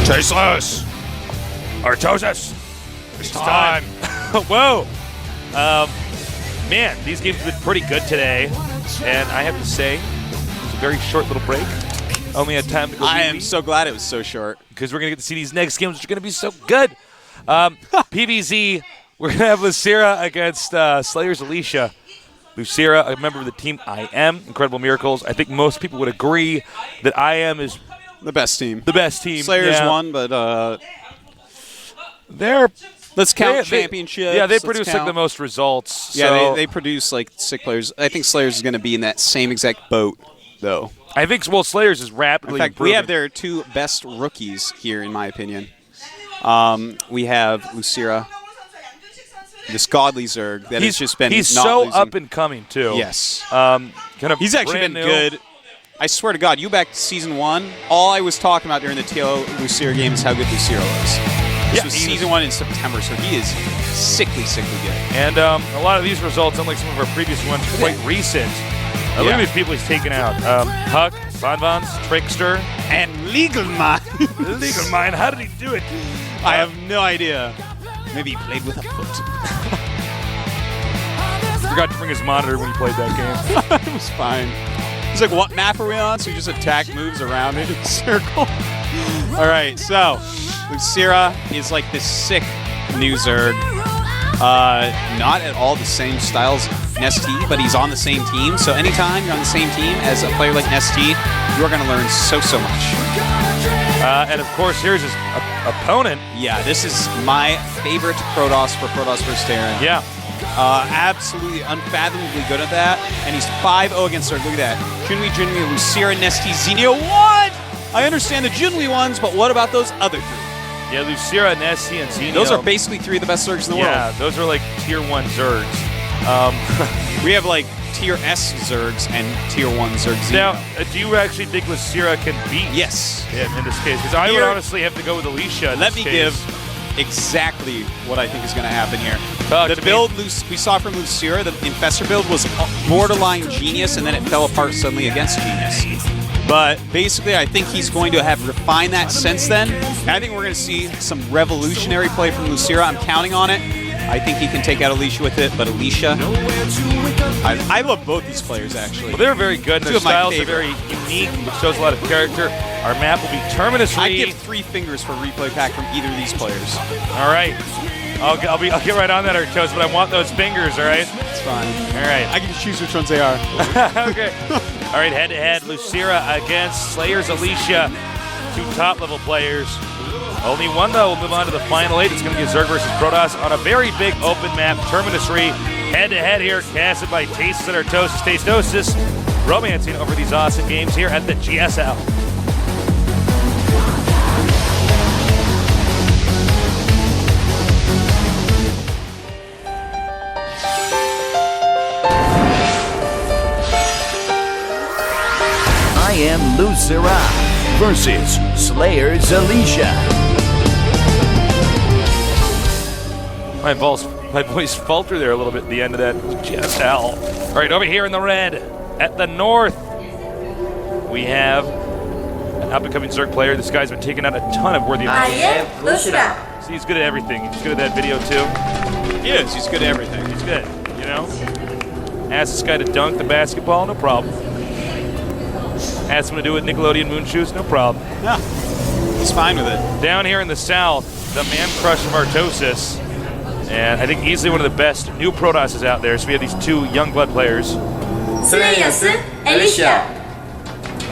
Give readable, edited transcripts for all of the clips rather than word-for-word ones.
Tasteless! Artosis! It's time! Whoa! Man, these games have been pretty good today. And I have to say, it was a very short little break. Only had time to go. I am so glad it was so short. Because we're going to get to see these next games, which are going to be so good. PVZ, we're going to have LosirA against Slayers Alicia. LosirA, a member of the team IM, Incredible Miracles. I think most people would agree that IM is the best team. The best team. Slayers won, but let's count championships. Yeah, they produce like the most results. Yeah, so they produce like sick players. I think Slayers is going to be in that same exact boat, though. I think Slayers is rapidly improving. In fact, improving. we have their two best rookies here, in my opinion. We have LosirA, this godly Zerg that has just been He's not so losing. up and coming, too. Yes. Kind of He's actually been good. I swear to God, you back to Season 1, all I was talking about during the TLO LosirA game is how good LosirA was. This was Season 1 in September, so he is sickly, sickly good. And a lot of these results, unlike some of our previous ones, are quite recent. Look at these people he's taken out. Huck, Bonbons, Trickster. And Legal Mind. Legal Mind, how did he do it? I have no idea. Maybe he played with a foot. Forgot to bring his monitor when he played that game. It was fine. He's like, what map are we on? So he just attack moves around it in a circle. All right, so LosirA is like this sick new Zerg. Not at all the same styles of Nestea, but he's on the same team. So anytime you're on the same team as a player like Nestea, you're going to learn so much. And of course, here's his opponent. Yeah, this is my favorite Protoss for Protoss vs. Terran. Yeah. Absolutely unfathomably good at that. And he's 5-0 against Zerg. Look at that. Junwi, LosirA, Nestea, Xenia. What? I understand the Junwi ones, but what about those other three? Yeah, LosirA, Nestea, and Xenia. Those are basically three of the best Zergs in the world. Yeah, those are like Tier 1 Zergs. We have like Tier S Zergs and Tier 1 Zergs. Now, do you actually think LosirA can beat? Yes. In this case, because I would honestly have to go with Alicia. Let me give exactly what I think is going to happen here. The build we saw from LosirA, the Infestor build, was borderline genius, and then it fell apart suddenly against genius. But basically, I think he's going to have refined that since then. And I think we're going to see some revolutionary play from LosirA. I'm counting on it. I think he can take out Alicia with it, but Alicia, I love both these players, actually. Well, they're very good. Their styles are very unique, which shows a lot of character. Our map will be Terminus Re. I'd give 3 fingers for a replay pack from either of these players. All right. I'll get right on that, Artos, but I want those fingers, all right? It's fine. All right. I can just choose which ones they are. Okay. All right, head-to-head, LosirA against Slayers Alicia, 2 top-level players. Only one, though, will move on to the Final 8. It's going to be Zerg versus Protoss on a very big open map, Terminus Re. Head-to-head here, casted by Tastes and Artosis. Tastosis romancing over these awesome games here at the GSL. I am LosirA versus Slayers Alicia. My voice faltered there a little bit at the end of that GSL. All right, over here in the red, at the north, we have an up-and-coming Zerg player. This guy's been taking out a ton of worthy opponents. I am LosirA. See, he's good at everything. He's good at that video, too. He is. He's good at everything. He's good, you know? Ask this guy to dunk the basketball, no problem. Ask him to do it with Nickelodeon moon shoes, no problem. Yeah, he's fine with it. Down here in the south, the man crush of Artosis. And I think easily one of the best new Protosses out there. So we have these 2 young blood players. Slayers Alicia.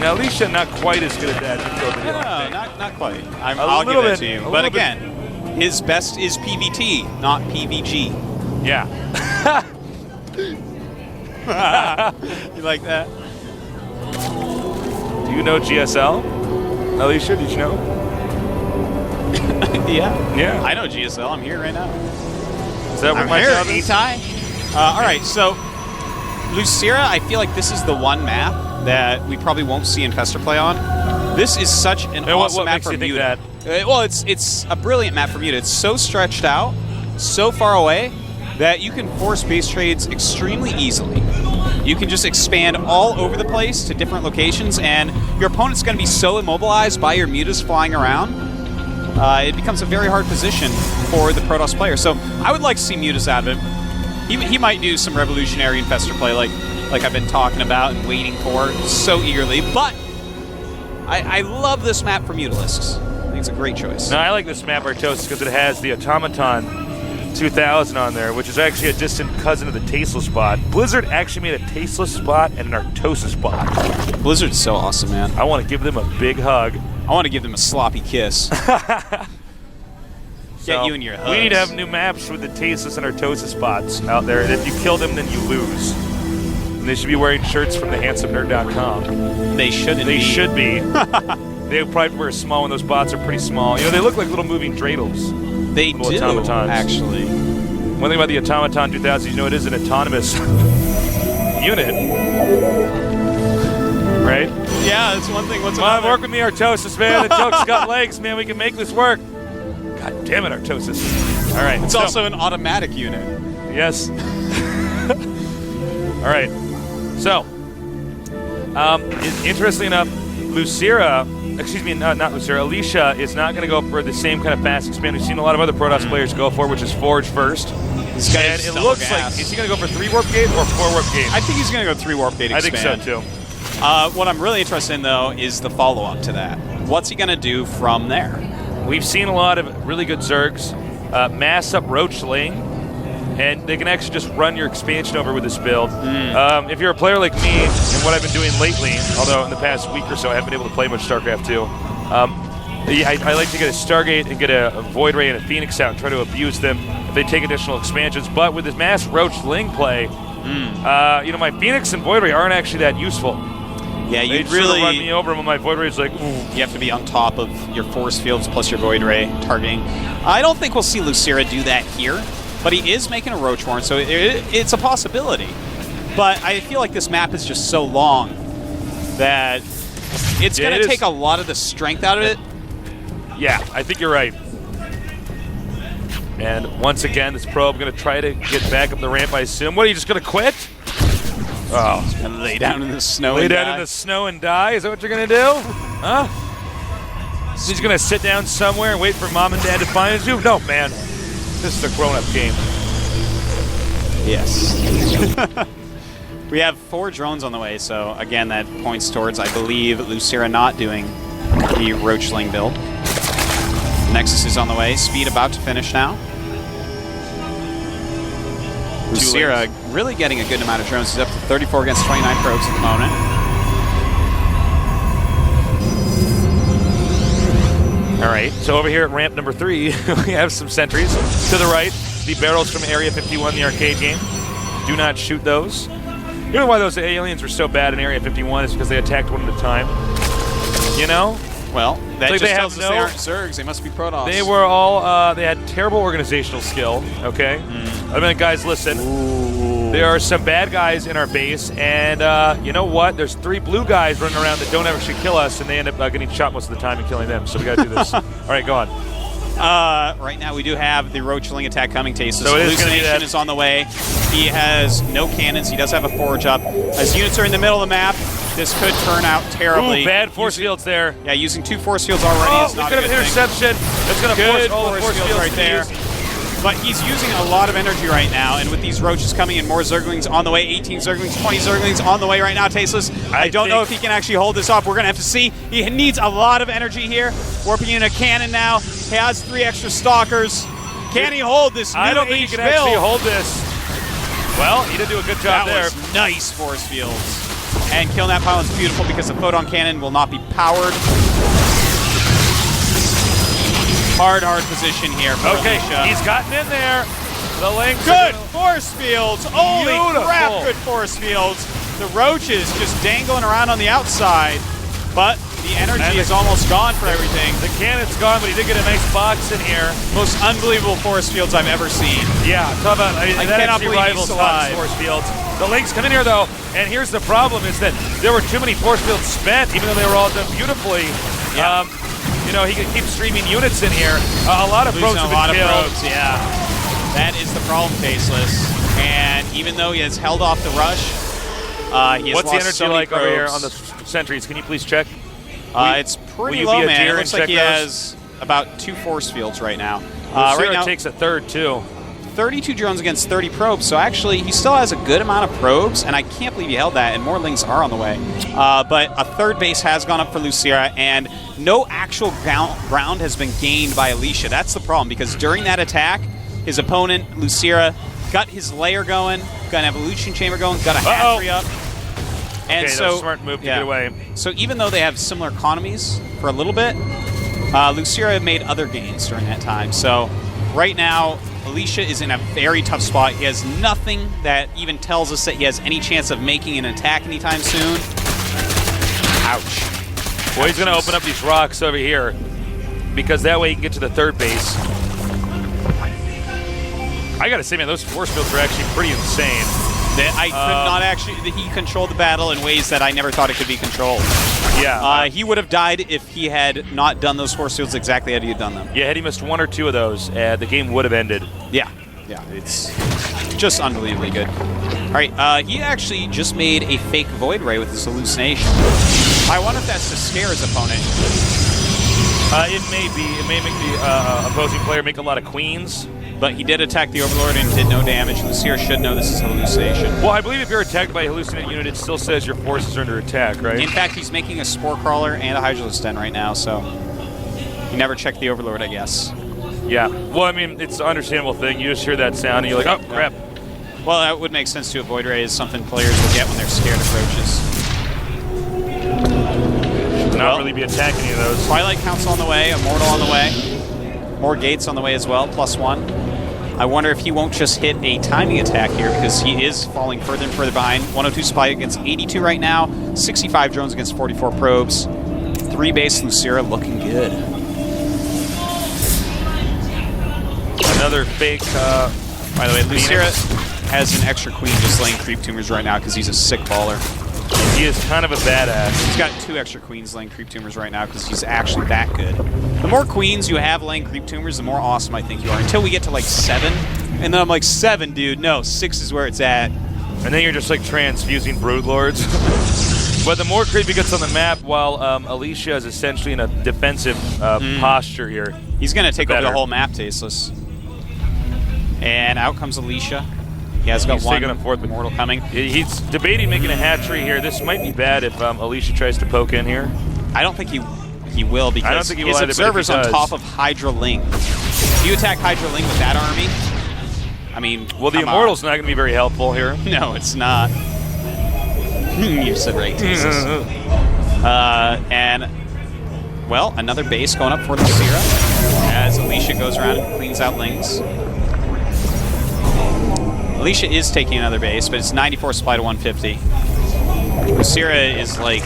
Now, Alicia not quite as good at that. No, not quite. I'll give it to you. But again, his best is PVT, not PVG. Yeah. You like that? Do you know GSL? Alicia, did you know? Yeah. Yeah. I know GSL. I'm here right now. Is that what my job is? All right, so LosirA, I feel like this is the one map that we probably won't see Infestor play on. This is such an awesome map for Muta. Well, it's a brilliant map for Muta. It's so stretched out, so far away, that you can force base trades extremely easily. You can just expand all over the place to different locations, and your opponent's going to be so immobilized by your mutas flying around, it becomes a very hard position for the Protoss player. So I would like to see mutas out of him. He might do some revolutionary infestor play like I've been talking about and waiting for so eagerly, but I love this map for Mutalisks. I think it's a great choice. No, I like this map, Artosis, because it has the Automaton 2000 on there, which is actually a distant cousin of the Tasteless spot. Blizzard actually made a Tasteless spot and an Artosis spot. Blizzard's so awesome, man. I want to give them a big hug. I want to give them a sloppy kiss. Get you and your hugs. We need to have new maps with the Tasteless and Artosis spots out there, and if you kill them, then you lose. And they should be wearing shirts from thehandsomernerd.com. They shouldn't They be. should be. They probably wear small when those bots are pretty small. You know, they look like little moving dreidels. They Little do, automatons. actually. One thing about the Automaton 2000, you know it is an autonomous unit. Right? Yeah, that's one thing. What's Come on, another? work with me, Artosis, man. The joke's got legs, man. We can make this work. God damn it, Artosis. All right. It's so- also an automatic unit. Yes. All right. So, interestingly enough, LosirA, excuse me, not LosirA, Alicia is not going to go for the same kind of fast expand we've seen a lot of other Protoss players go for, which is Forge first. This guy And is it double looks gas. like, is he going to go for 3 warp gate or 4 warp gate? I think he's going to go 3 warp gate I think expand. so, too. What I'm really interested in, though, is the follow-up to that. What's he going to do from there? We've seen a lot of really good Zergs mass up Ro16, and they can actually just run your expansion over with this build. If you're a player like me, and what I've been doing lately, although in the past week or so I haven't been able to play much StarCraft 2, I like to get a Stargate and get a Void Ray and a Phoenix out and try to abuse them if they take additional expansions. But with this mass Ro16 play, you know, my Phoenix and Void Ray aren't actually that useful. Yeah, They you sort of really run me over when my Void Ray's like, ooh. you have to be on top of your force fields plus your Void Ray targeting. I don't think we'll see LosirA do that here, but he is making a Roach Horn, so it's a possibility. But I feel like this map is just so long that it's Yeah, going it to is. take a lot of the strength out of it. Yeah, I think you're right. And once again, this probe going to try to get back up the ramp, I assume. What, are you just going to quit? Oh. And lay down in the snow Lay and down die. in the snow and die? Is that what you're going to do? Huh? So he's going to sit down somewhere and wait for mom and dad to find you? No, man. This is a grown-up game. Yes. We have 4 drones on the way, so again, that points towards, I believe, LosirA not doing the Roachling build. Nexus is on the way. Speed about to finish now. LosirA really getting a good amount of drones. He's up to 34 against 29 probes at the moment. All right, so over here at ramp number 3, we have some sentries. To the right, the barrels from Area 51, the arcade game. Do not shoot those. You know why those aliens were so bad in Area 51 is because they attacked one at a time. You know? Well, that like just they tells have us they no- aren't Zergs. They must be Protoss. They were all, they had terrible organizational skill, okay? I mean, guys, listen. There are some bad guys in our base, and you know what? There's 3 blue guys running around that don't actually kill us, and they end up getting shot most of the time and killing them, so we gotta do this. All right, go on. Right now, we do have the Roachling attack coming. Tasteless So it is gonna be Hallucination that- is on the way. He has no cannons. He does have a forge up. As units are in the middle of the map, this could turn out terribly. Ooh, bad force fields there. Yeah, using 2 force fields already Oh, is we not could a have good an thing. interception. That's gonna force Good all the force fields right to there. use. But he's using a lot of energy right now, and with these roaches coming in, more Zerglings on the way, 18 Zerglings, 20 Zerglings on the way right now, Tasteless. I don't know if he can actually hold this off. We're going to have to see. He needs a lot of energy here. Warping in a cannon now. He has 3 extra Stalkers. Can he hold this new I don't think he H can build? actually hold this. Well, he did do a good job That there. was nice force fields. And killing that pylon's beautiful because the photon cannon will not be powered. Hard position here for Okay, Alicia. he's gotten in there. The length. Good force fields. Holy Beautiful. crap, good force fields. The roaches just dangling around on the outside, but the energy And is almost gone for everything. The cannon's gone, but he did get a nice box in here. Most unbelievable force fields I've ever seen. Yeah, talk about that cannot actually believe he's rivals alive. Hot's force fields. The Lynx come in here though, and here's the problem: is that there were too many force fields spent, even though they were all done beautifully. Yeah. You know, he could keep streaming units in here. A lot of probes Losing have a lot been of killed. probes, yeah. That is the problem, Tasteless. And even though he has held off the rush, He has What's the lost energy so many like over here probes. on the sentries? Can you please check? It's will pretty you low, be a man. deer It looks and like he check those? has about 2 force fields right now. LosirA Right now, takes a third, too. 32 drones against 30 probes, so actually he still has a good amount of probes, and I can't believe he held that, and more lings are on the way. But a third base has gone up for LosirA, and no actual ground has been gained by Alicia. That's the problem, because during that attack, his opponent, LosirA, got his lair going, got an evolution chamber going, got a hatchery up. And okay, so, that was a smart move to get away. So even though they have similar economies for a little bit, LosirA made other gains during that time. So right now, Alicia is in a very tough spot. He has nothing that even tells us that he has any chance of making an attack anytime soon. Ouch. Well, he's going to open up these rocks over here because that way he can get to the third base. I got to say, man, those force fields are actually pretty insane. I could not actually. He controlled the battle in ways that I never thought it could be controlled. Yeah. He would have died if he had not done those force fields exactly as he had done them. Yeah, had he missed 1 or 2 of those, the game would have ended. Yeah, it's just unbelievably good. All right, he actually just made a fake Void Ray with his hallucination. I wonder if that's to scare his opponent. It may be. It may make the opposing player make a lot of queens. But he did attack the Overlord and did no damage. LosirA should know this is hallucination. Well, I believe if you're attacked by a hallucinated unit, it still says your forces are under attack, right? In fact, he's making a Spore Crawler and a Hydralisk Den right now, so he never checked the Overlord, I guess. Yeah. Well, I mean, it's an understandable thing. You just hear that sound and you're like, oh, crap. Well, that would make sense to. A Void Ray is something players will get when they're scared of roaches. Not really be attacking any of those. Twilight Council on the way, Immortal on the way. More gates on the way as well, +1. I wonder if he won't just hit a timing attack here because he is falling further and further behind. 102 supply against 82 right now. 65 drones against 44 probes. 3 base LosirA looking good. Another fake. By the way, LosirA has an extra queen just laying creep tumors right now because he's a sick baller. He is kind of a badass. He's got 2 extra queens laying creep tumors right now because he's actually that good. The more queens you have laying creep tumors, the more awesome I think you are. Until we get to like 7, and then I'm like, 7, dude. No, 6 is where it's at. And then you're just like transfusing Broodlords. But the more creep he gets on the map, while Alicia is essentially in a defensive posture here. He's going to take over the whole map, Tasteless. And out comes Alicia. He has got one Immortal coming. He's debating making a hatchery here. This might be bad if Alicia tries to poke in here. I don't think he will because I don't think he will his either, Observer's on top of Hydra Ling. If you attack Hydra Ling with that army, I mean, well, the Immortal's not going to be very helpful here. No, it's not. You said right, Tasteless. And, well, another base going up for LosirA as Alicia goes around and cleans out Lings. Alicia is taking another base, but it's 94 supply to 150. LosirA is, like,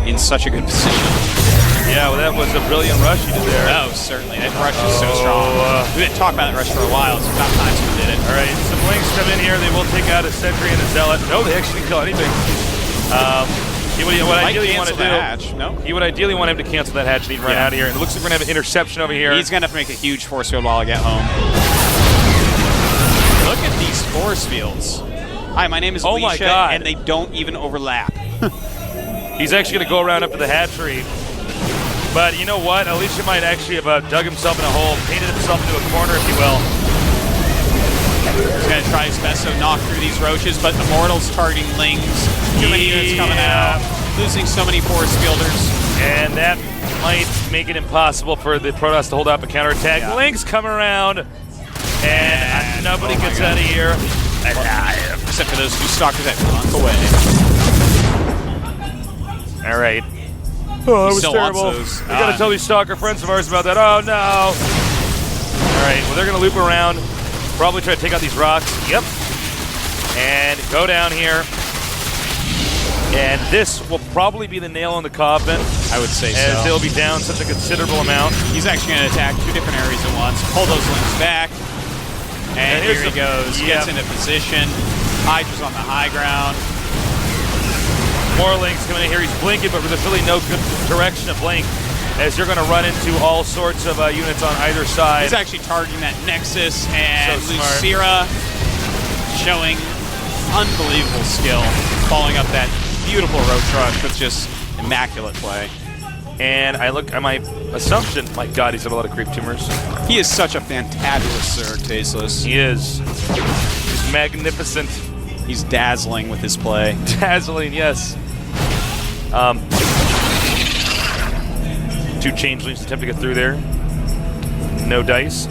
in such a good position. Yeah, well, that was a brilliant rush you did there. Oh, certainly. That rush is so strong. We've been talking about that rush for a while. It's about time someone did it. All right, some Lings come in here. They will take out a Sentry and a Zealot. No, they actually didn't kill anything. What ideally you want to do? No? You would ideally want him to cancel that hatch and he'd run out of here. And it looks like we're going to have an interception over here. He's going to have to make a huge force field while I get home. Look at these force fields. Hi, my name is Alicia, my God. and they don't even overlap. He's actually going to go around up to the hatchery. But you know what? Alicia might actually have dug himself in a hole, painted himself into a corner, if you will. He's going to try his best to knock through these roaches, but Immortal's targeting Lings. Too many units coming out. Losing so many force fielders. And that might make it impossible for the Protoss to hold up a counterattack. Yeah. Lings come around, and nobody gets out of here alive. Except for those 2 stalkers that run away. All right. Oh, that was terrible. We got to tell these stalker friends of ours about that. Oh, no. All right, well, they're going to loop around. Probably try to take out these rocks. Yep. And go down here. And this will probably be the nail in the coffin. I would say as they'll be down such a considerable amount. He's actually going to attack 2 different areas at once. Pull those Lings back. And here he goes. Gets into position. Hydra's on the high ground. More Lings coming in here. He's blinking, but there's really no good direction to blink, as you're going to run into all sorts of units on either side. He's actually targeting that Nexus, and LosirA showing unbelievable skill. following up that beautiful roach rush with just immaculate play. And I look at my assumption. My God, he's had a lot of creep tumors. He is such a fantabulous Zerg, Tasteless. He is. He's magnificent. He's dazzling with his play. Dazzling, yes. 2 changelings attempt to get through there. No dice.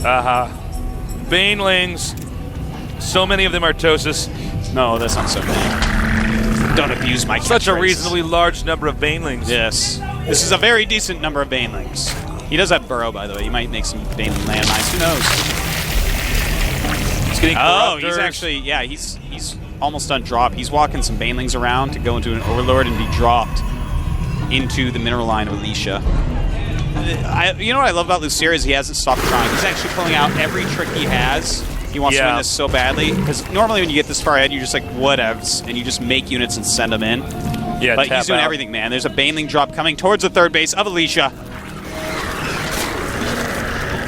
Banelings. So many of them are Tosis. No, that's not so many. Don't abuse my Such a catchphrases. reasonably large number of Banelings. Yes. This is a very decent number of Banelings. He does have Burrow, by the way. He might make some Baneling landmines. Who knows? He's getting corruptors. He's actually, yeah, he's almost done drop. He's walking some Banelings around to go into an Overlord and be dropped into the mineral line of Alicia. You know what I love about LosirA is he hasn't stopped trying. He's actually pulling out every trick he has. He wants to win this so badly. Because normally when you get this far ahead, you're just like, whatevs, and you just make units and send them in. Yeah, but he's doing everything, man. There's a Baneling drop coming towards the third base of Alicia.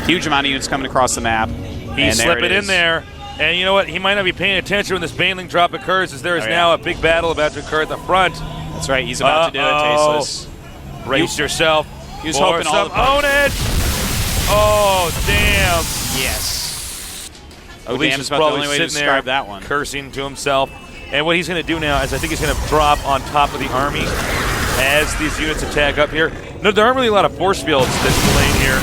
Huge amount of units coming across the map. He's slipping in there. And you know what? He might not be paying attention when this Baneling drop occurs, as there is now a big battle about to occur at the front. That's right. He's about to do it, Tasteless. Brace yourself. He was hoping all the own it! Oh, damn. Yes. Oh, damn is about the only way to describe that one. Cursing to himself. And what he's going to do now is I think he's going to drop on top of the army as these units attack up here. No, there aren't really a lot of force fields that's playing here.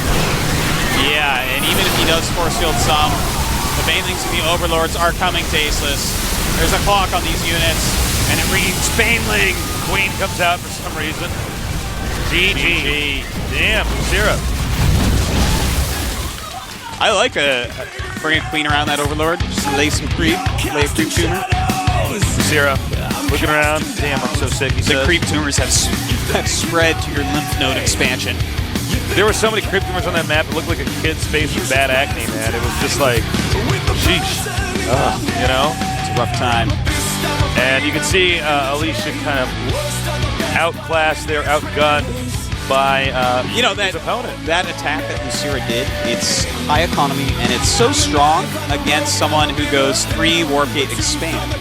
Yeah, and even if he does force field some, the Banelings and the Overlords are coming, Tasteless. There's a clock on these units, and it reads Baneling. Queen comes out for some reason. GG. Damn, LosirA. I like bring a Queen around that Overlord. Just lay some creep. Lay a creep tumor. LosirA. Looking around. Damn, I'm so sick. The creep tumors have spread to your lymph node expansion. There were so many creep tumors on that map, it looked like a kid's face with bad acne, man. It was just like, sheesh. You know? It's a rough time. And you can see Alicia kind of outclassed there, outgunned by his opponent. That attack that LosirA did, it's high economy, and it's so strong against someone who goes 3 Warp Gate expand.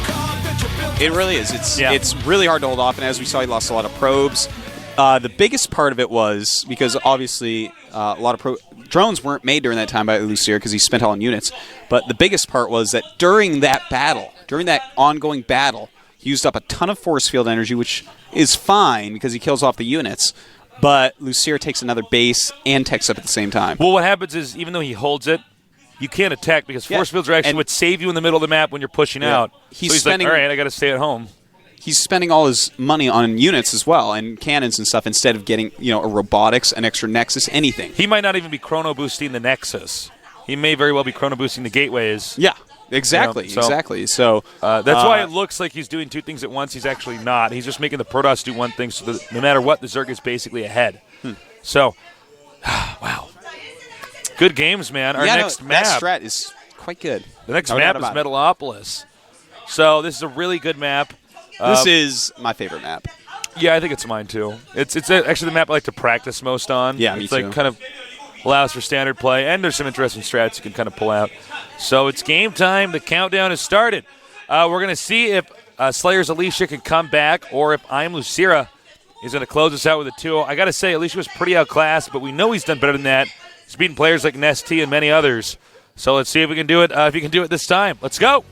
It really is. It's really hard to hold off, and as we saw, he lost a lot of probes. The biggest part of it was, because obviously a lot of drones weren't made during that time by LosirA because he spent all on units, but the biggest part was that during that battle, during that ongoing battle, he used up a ton of force field energy, which is fine because he kills off the units, but LosirA takes another base and techs up at the same time. Well, what happens is, even though he holds it, you can't attack because force fields are actually what save you in the middle of the map when you're pushing out. He's like, all right, I got to stay at home. He's spending all his money on units as well and cannons and stuff instead of getting, a robotics, an extra nexus, anything. He might not even be chrono boosting the nexus. He may very well be chrono boosting the gateways. Yeah, exactly, exactly. So that's why it looks like he's doing 2 things at once. He's actually not. He's just making the Protoss do one thing, so that no matter what, the Zerg is basically ahead. So, wow. Good games, man. Our next map. That strat is quite good. The next map is Metalopolis. So this is a really good map. This is my favorite map. Yeah, I think it's mine too. It's actually the map I like to practice most on. Yeah, me too. It's like kind of allows for standard play, and there's some interesting strats you can kind of pull out. So it's game time. The countdown has started. We're going to see if Slayer's Alicia can come back, or if I'm LosirA is going to close us out with a 2-0. I got to say, Alicia was pretty outclassed, but we know he's done better than that. He's beaten players like Nesty and many others. So let's see if we can do it. If he can do it this time, let's go.